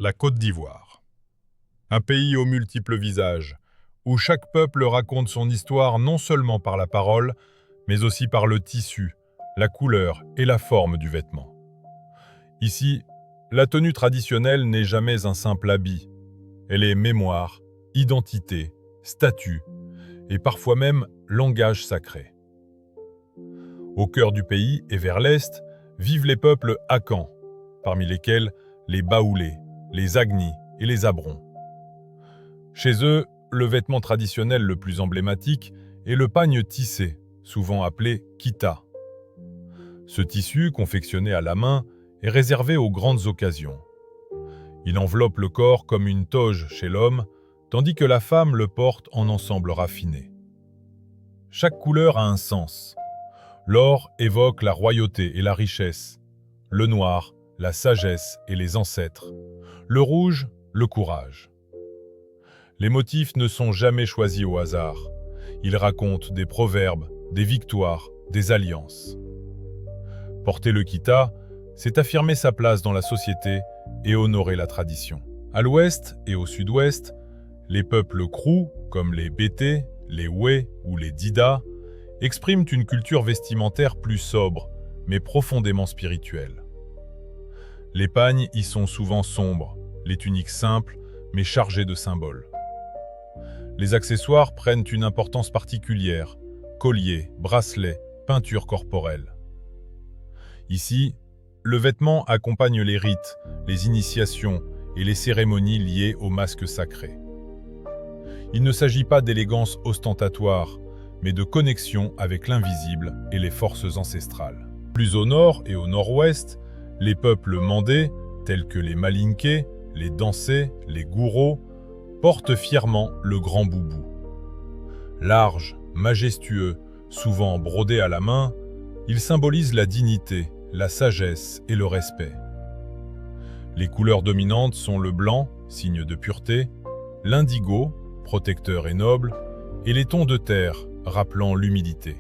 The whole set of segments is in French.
La Côte d'Ivoire. Un pays aux multiples visages, où chaque peuple raconte son histoire non seulement par la parole, mais aussi par le tissu, la couleur et la forme du vêtement. Ici, la tenue traditionnelle n'est jamais un simple habit. Elle est mémoire, identité, statut et parfois même langage sacré. Au cœur du pays et vers l'est, vivent les peuples Akans, parmi lesquels les Baoulés, les Agnis et les Abrons. Chez eux, le vêtement traditionnel le plus emblématique est le pagne tissé, souvent appelé kita. Ce tissu, confectionné à la main, est réservé aux grandes occasions. Il enveloppe le corps comme une toge chez l'homme, tandis que la femme le porte en ensemble raffiné. Chaque couleur a un sens. L'or évoque la royauté et la richesse, le noir, la sagesse et les ancêtres, le rouge, le courage. Les motifs ne sont jamais choisis au hasard. Ils racontent des proverbes, des victoires, des alliances. Porter le kita, c'est affirmer sa place dans la société et honorer la tradition. À l'ouest et au sud-ouest, les peuples Krou, comme les Bété, les Wé ou les Dida, expriment une culture vestimentaire plus sobre, mais profondément spirituelle. Les pagnes y sont souvent sombres, les tuniques simples, mais chargées de symboles. Les accessoires prennent une importance particulière, colliers, bracelets, peintures corporelles. Ici, le vêtement accompagne les rites, les initiations et les cérémonies liées au masque sacré. Il ne s'agit pas d'élégance ostentatoire, mais de connexion avec l'invisible et les forces ancestrales. Plus au nord et au nord-ouest, les peuples mandés, tels que les Malinké, les Dansé, les Gouro, portent fièrement le grand boubou. Large, majestueux, souvent brodé à la main, il symbolise la dignité, la sagesse et le respect. Les couleurs dominantes sont le blanc, signe de pureté, l'indigo, protecteur et noble, et les tons de terre, rappelant l'humilité.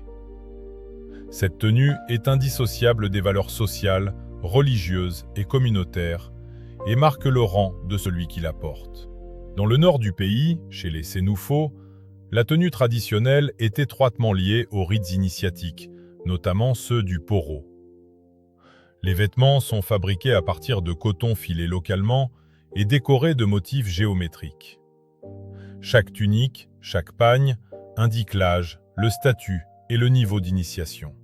Cette tenue est indissociable des valeurs sociales, religieuses et communautaires, et marque le rang de celui qui la porte. Dans le nord du pays, chez les Sénoufos, la tenue traditionnelle est étroitement liée aux rites initiatiques, notamment ceux du poro. Les vêtements sont fabriqués à partir de coton filé localement et décorés de motifs géométriques. Chaque tunique, chaque pagne, indique l'âge, le statut et le niveau d'initiation.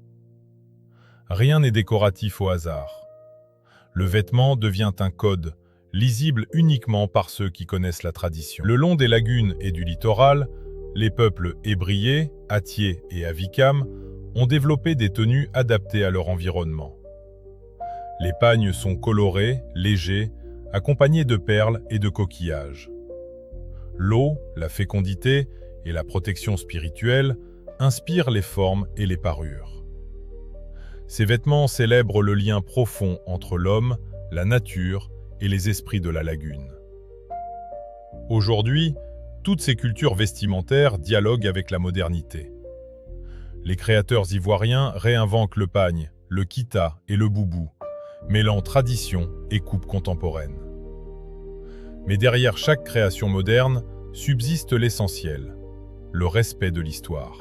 Rien n'est décoratif au hasard. Le vêtement devient un code, lisible uniquement par ceux qui connaissent la tradition. Le long des lagunes et du littoral, les peuples Ébriés, Atié et Avikam ont développé des tenues adaptées à leur environnement. Les pagnes sont colorés, légers, accompagnés de perles et de coquillages. L'eau, la fécondité et la protection spirituelle inspirent les formes et les parures. Ces vêtements célèbrent le lien profond entre l'homme, la nature et les esprits de la lagune. Aujourd'hui, toutes ces cultures vestimentaires dialoguent avec la modernité. Les créateurs ivoiriens réinventent le pagne, le kita et le boubou, mêlant tradition et coupe contemporaine. Mais derrière chaque création moderne subsiste l'essentiel, le respect de l'histoire.